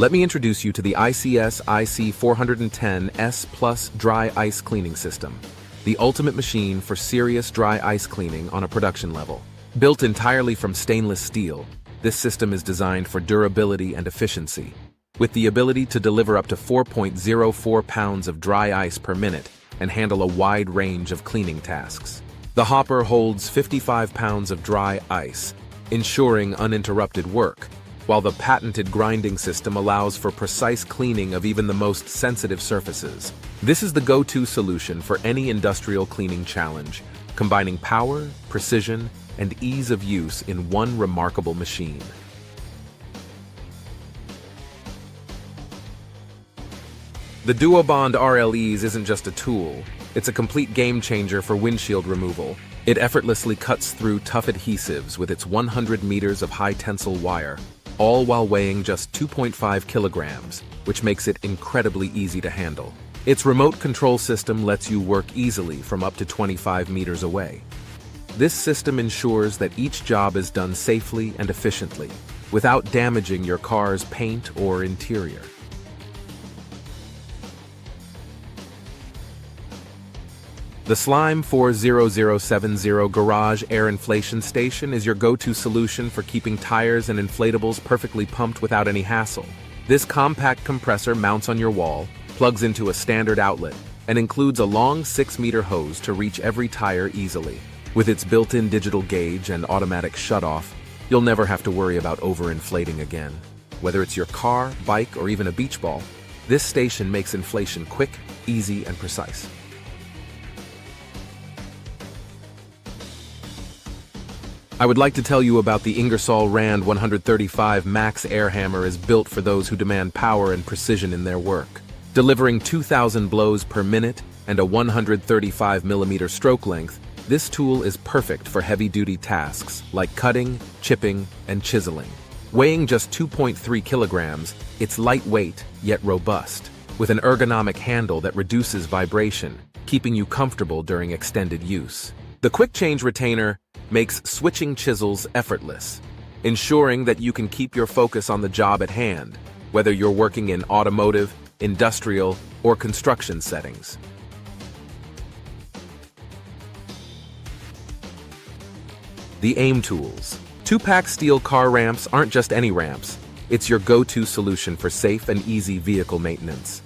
Let me introduce you to the ICS IC410S Plus Dry Ice Cleaning System, the ultimate machine for serious dry ice cleaning on a production level. Built entirely from stainless steel, this system is designed for durability and efficiency, with the ability to deliver up to 4.04 pounds of dry ice per minute and handle a wide range of cleaning tasks. The hopper holds 55 pounds of dry ice, ensuring uninterrupted work, while the patented grinding system allows for precise cleaning of even the most sensitive surfaces. This is the go-to solution for any industrial cleaning challenge, combining power, precision, and ease of use in one remarkable machine. The Duobond RL-eez isn't just a tool, it's a complete game-changer for windshield removal. It effortlessly cuts through tough adhesives with its 100 meters of high-tensile wire, all while weighing just 2.5 kilograms, which makes it incredibly easy to handle. Its remote control system lets you work easily from up to 25 meters away. This system ensures that each job is done safely and efficiently, without damaging your car's paint or interior. The Slime 40070 Garage Air Inflation Station is your go-to solution for keeping tires and inflatables perfectly pumped without any hassle. This compact compressor mounts on your wall, plugs into a standard outlet, and includes a long 6-meter hose to reach every tire easily. With its built-in digital gauge and automatic shutoff, you'll never have to worry about overinflating again. Whether it's your car, bike, or even a beach ball, this station makes inflation quick, easy, and precise. I would like to tell you about the Ingersoll Rand 135 Max Air Hammer is built for those who demand power and precision in their work. Delivering 2,000 blows per minute and a 135mm stroke length, this tool is perfect for heavy-duty tasks like cutting, chipping, and chiseling. Weighing just 2.3 kilograms, it's lightweight yet robust, with an ergonomic handle that reduces vibration, keeping you comfortable during extended use. The quick-change retainer makes switching chisels effortless, ensuring that you can keep your focus on the job at hand, whether you're working in automotive, industrial, or construction settings. The AIM Tools. 2-pack steel car ramps aren't just any ramps, it's your go-to solution for safe and easy vehicle maintenance.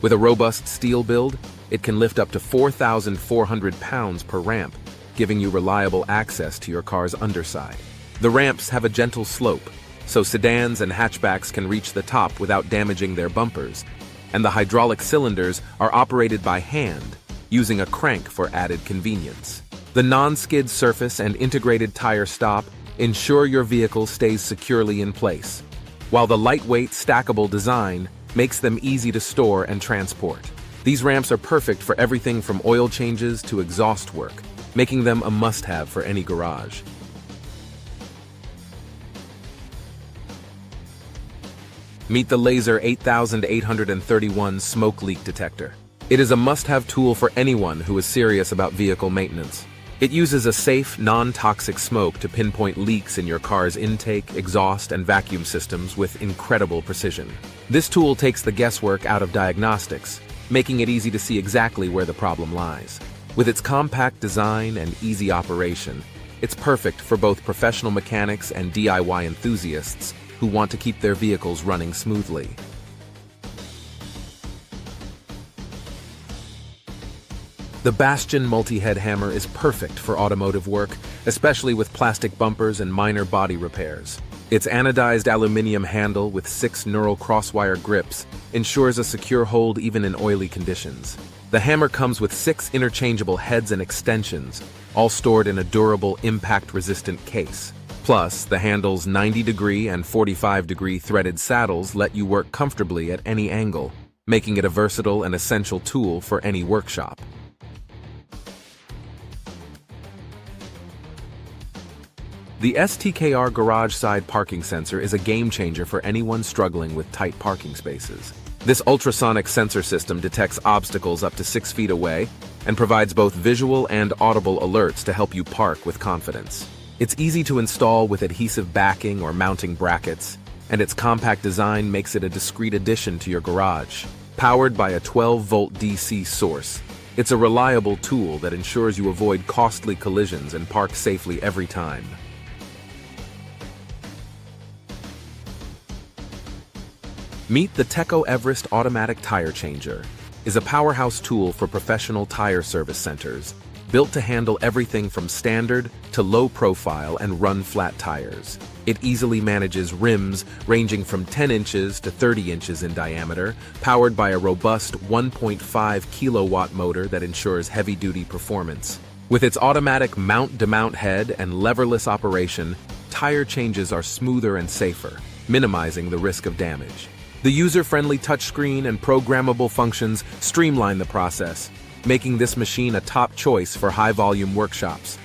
With a robust steel build, it can lift up to 4,400 pounds per ramp, giving you reliable access to your car's underside. The ramps have a gentle slope, so sedans and hatchbacks can reach the top without damaging their bumpers, and the hydraulic cylinders are operated by hand, using a crank for added convenience. The non-skid surface and integrated tire stop ensure your vehicle stays securely in place, while the lightweight, stackable design makes them easy to store and transport. These ramps are perfect for everything from oil changes to exhaust work, making them a must-have for any garage. Meet the Laser 8831 Smoke Leak Detector. It is a must-have tool for anyone who is serious about vehicle maintenance. It uses a safe, non-toxic smoke to pinpoint leaks in your car's intake, exhaust, and vacuum systems with incredible precision. This tool takes the guesswork out of diagnostics, making it easy to see exactly where the problem lies. With its compact design and easy operation, it's perfect for both professional mechanics and DIY enthusiasts who want to keep their vehicles running smoothly. The Bastion multi-head hammer is perfect for automotive work, especially with plastic bumpers and minor body repairs. Its anodized aluminum handle with 6 knurled crosswire grips ensures a secure hold even in oily conditions. The hammer comes with 6 interchangeable heads and extensions, all stored in a durable, impact-resistant case. Plus, the handle's 90-degree and 45-degree threaded saddles let you work comfortably at any angle, making it a versatile and essential tool for any workshop. The STKR garage side parking sensor is a game-changer for anyone struggling with tight parking spaces. This ultrasonic sensor system detects obstacles up to 6 feet away and provides both visual and audible alerts to help you park with confidence. It's easy to install with adhesive backing or mounting brackets, and its compact design makes it a discreet addition to your garage. Powered by a 12-volt DC source, it's a reliable tool that ensures you avoid costly collisions and park safely every time. Meet the TECO Everest Automatic Tire Changer. Is a powerhouse tool for professional tire service centers, built to handle everything from standard to low profile and run flat tires. It easily manages rims ranging from 10 inches to 30 inches in diameter, powered by a robust 1.5 kilowatt motor that ensures heavy-duty performance. With its automatic mount-to-mount head and leverless operation, tire changes are smoother and safer, minimizing the risk of damage. The user-friendly touchscreen and programmable functions streamline the process, making this machine a top choice for high-volume workshops.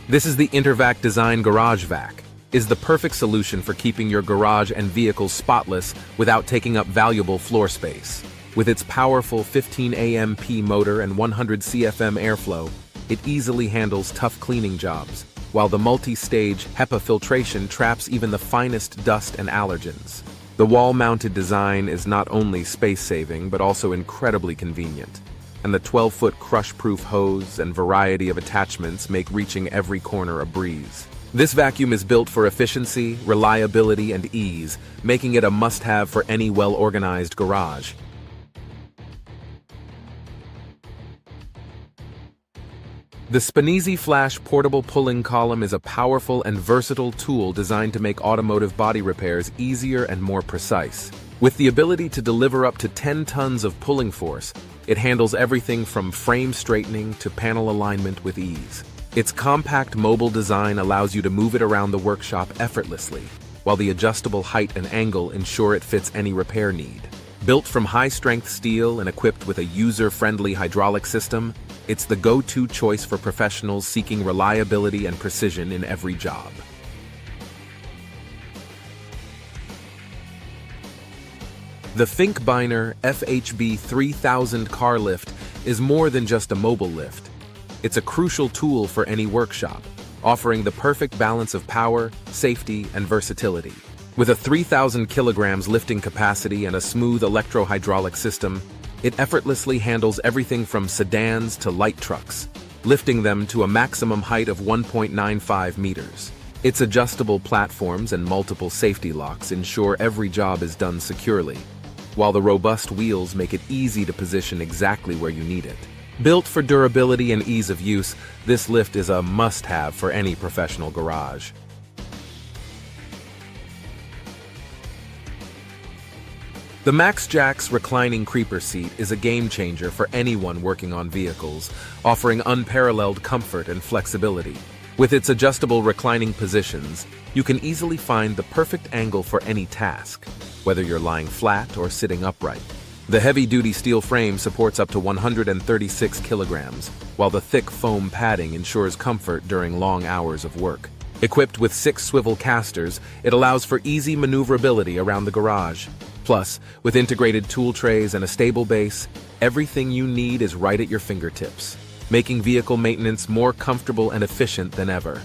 This is the Intervac Design Garage Vac. Is the perfect solution for keeping your garage and vehicles spotless without taking up valuable floor space. With its powerful 15 amp motor and 100 CFM airflow, it easily handles tough cleaning jobs, while the multi-stage HEPA filtration traps even the finest dust and allergens. The wall-mounted design is not only space-saving but also incredibly convenient, and the 12-foot crush-proof hose and variety of attachments make reaching every corner a breeze. This vacuum is built for efficiency, reliability, and ease, making it a must-have for any well-organized garage. The Spany Flash portable pulling column is a powerful and versatile tool designed to make automotive body repairs easier and more precise. With the ability to deliver up to 10 tons of pulling force, it handles everything from frame straightening to panel alignment with ease. Its compact mobile design allows you to move it around the workshop effortlessly, while the adjustable height and angle ensure it fits any repair need. Built from high-strength steel and equipped with a user-friendly hydraulic system, it's the go-to choice for professionals seeking reliability and precision in every job. The Finkbeiner FHB 3000 car lift is more than just a mobile lift. It's a crucial tool for any workshop, offering the perfect balance of power, safety, and versatility. With a 3,000 kilograms lifting capacity and a smooth electro-hydraulic system, it effortlessly handles everything from sedans to light trucks, lifting them to a maximum height of 1.95 meters. Its adjustable platforms and multiple safety locks ensure every job is done securely, while the robust wheels make it easy to position exactly where you need it. Built for durability and ease of use, this lift is a must-have for any professional garage. The MaxJax reclining creeper seat is a game-changer for anyone working on vehicles, offering unparalleled comfort and flexibility. With its adjustable reclining positions, you can easily find the perfect angle for any task, whether you're lying flat or sitting upright. The heavy-duty steel frame supports up to 136 kilograms, while the thick foam padding ensures comfort during long hours of work. Equipped with 6 swivel casters, it allows for easy maneuverability around the garage. Plus, with integrated tool trays and a stable base, everything you need is right at your fingertips, making vehicle maintenance more comfortable and efficient than ever.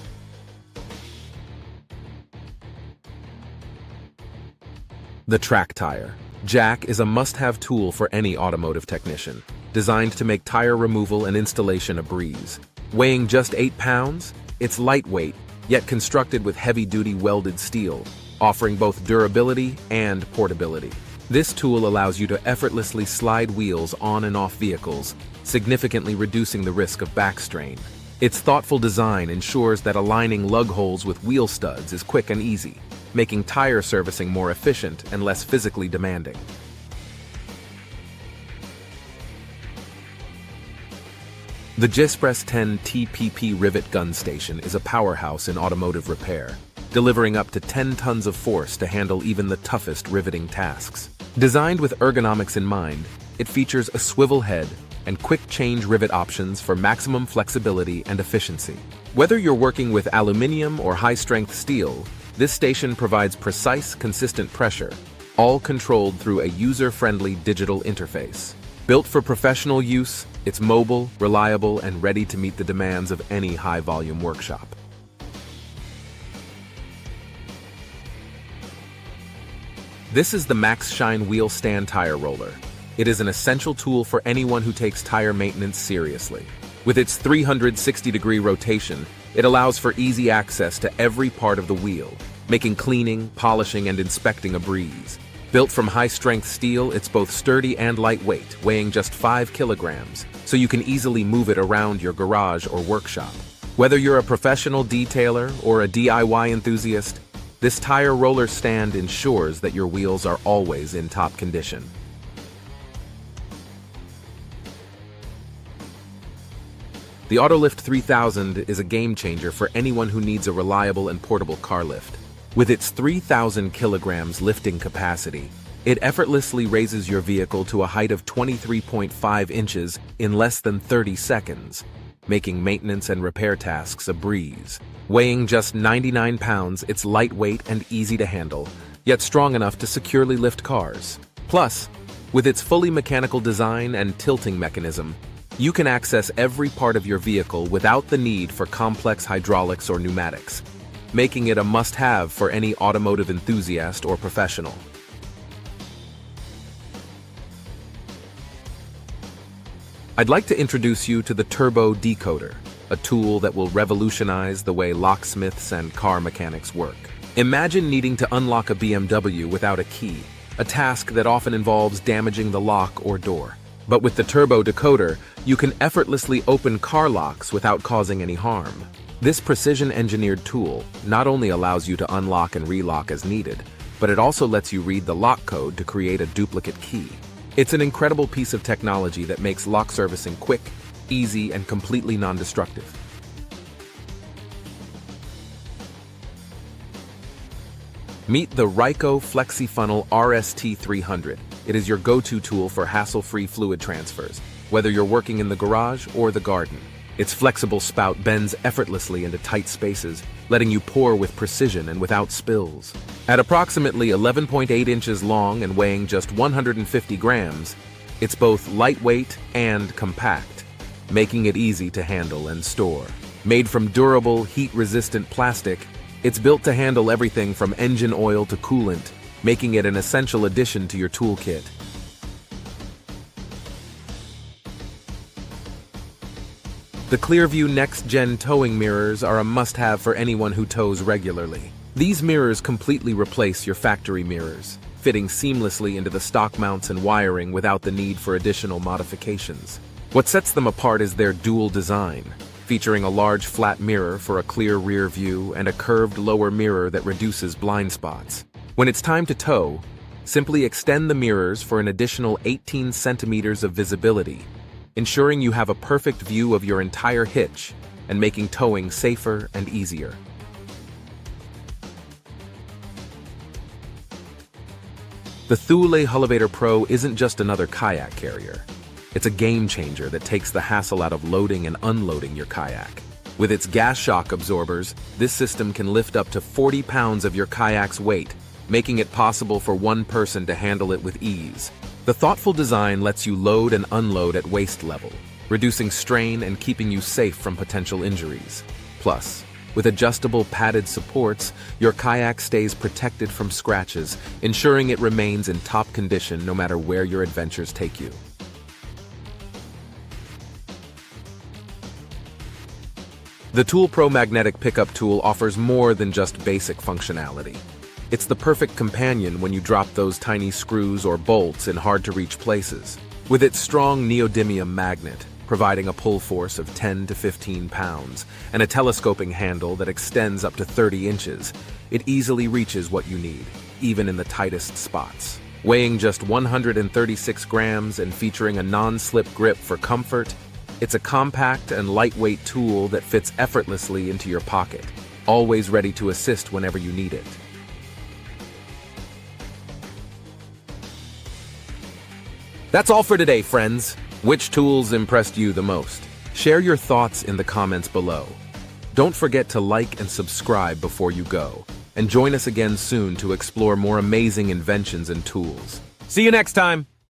The TRAC tire. Jack is a must-have tool for any automotive technician, designed to make tire removal and installation a breeze. Weighing just 8 pounds, it's lightweight, yet constructed with heavy-duty welded steel, offering both durability and portability. This tool allows you to effortlessly slide wheels on and off vehicles, significantly reducing the risk of back strain. Its thoughtful design ensures that aligning lug holes with wheel studs is quick and easy, making tire servicing more efficient and less physically demanding. The Gyspress 10 TPP Rivet gun station is a powerhouse in automotive repair, delivering up to 10 tons of force to handle even the toughest riveting tasks. Designed with ergonomics in mind, it features a swivel head and quick-change rivet options for maximum flexibility and efficiency. Whether you're working with aluminum or high-strength steel, this station provides precise, consistent pressure, all controlled through a user-friendly digital interface. Built for professional use, it's mobile, reliable, and ready to meet the demands of any high-volume workshop. This is the Maxshine Wheelstand tire roller. It is an essential tool for anyone who takes tire maintenance seriously. With its 360-degree rotation, it allows for easy access to every part of the wheel, making cleaning, polishing, and inspecting a breeze. Built from high-strength steel, it's both sturdy and lightweight, weighing just 5 kilograms, so you can easily move it around your garage or workshop. Whether you're a professional detailer or a DIY enthusiast, this tire roller stand ensures that your wheels are always in top condition. The AUTOLift 3000 is a game changer for anyone who needs a reliable and portable car lift. With its 3,000 kilograms lifting capacity, it effortlessly raises your vehicle to a height of 23.5 inches in less than 30 seconds, making maintenance and repair tasks a breeze. Weighing just 99 pounds, it's lightweight and easy to handle, yet strong enough to securely lift cars. Plus, with its fully mechanical design and tilting mechanism, you can access every part of your vehicle without the need for complex hydraulics or pneumatics, making it a must-have for any automotive enthusiast or professional. I'd like to introduce you to the Turbo Decoder, a tool that will revolutionize the way locksmiths and car mechanics work. Imagine needing to unlock a BMW without a key, a task that often involves damaging the lock or door. But with the Turbo Decoder, you can effortlessly open car locks without causing any harm. This precision-engineered tool not only allows you to unlock and relock as needed, but it also lets you read the lock code to create a duplicate key. It's an incredible piece of technology that makes lock servicing quick, easy, and completely non-destructive. Meet the Ryco Flexifunnel RST300. It is your go-to tool for hassle-free fluid transfers, whether you're working in the garage or the garden. Its flexible spout bends effortlessly into tight spaces, letting you pour with precision and without spills. At approximately 11.8 inches long and weighing just 150 grams, it's both lightweight and compact, making it easy to handle and store. Made from durable, heat-resistant plastic, it's built to handle everything from engine oil to coolant, making it an essential addition to your toolkit. The ClearView NextGen towing mirrors are a must-have for anyone who tows regularly. These mirrors completely replace your factory mirrors, fitting seamlessly into the stock mounts and wiring without the need for additional modifications. What sets them apart is their dual design, featuring a large flat mirror for a clear rear view and a curved lower mirror that reduces blind spots. When it's time to tow, simply extend the mirrors for an additional 18 centimeters of visibility, ensuring you have a perfect view of your entire hitch and making towing safer and easier. The Thule Hullavator Pro isn't just another kayak carrier. It's a game changer that takes the hassle out of loading and unloading your kayak. With its gas shock absorbers, this system can lift up to 40 pounds of your kayak's weight, making it possible for one person to handle it with ease. The thoughtful design lets you load and unload at waist level, reducing strain and keeping you safe from potential injuries. Plus, with adjustable padded supports, your kayak stays protected from scratches, ensuring it remains in top condition no matter where your adventures take you. The ToolPro magnetic pickup tool offers more than just basic functionality. It's the perfect companion when you drop those tiny screws or bolts in hard-to-reach places. With its strong neodymium magnet, providing a pull force of 10 to 15 pounds, and a telescoping handle that extends up to 30 inches, it easily reaches what you need, even in the tightest spots. Weighing just 136 grams and featuring a non-slip grip for comfort, it's a compact and lightweight tool that fits effortlessly into your pocket, always ready to assist whenever you need it. That's all for today, friends. Which tools impressed you the most? Share your thoughts in the comments below. Don't forget to like and subscribe before you go, and join us again soon to explore more amazing inventions and tools. See you next time!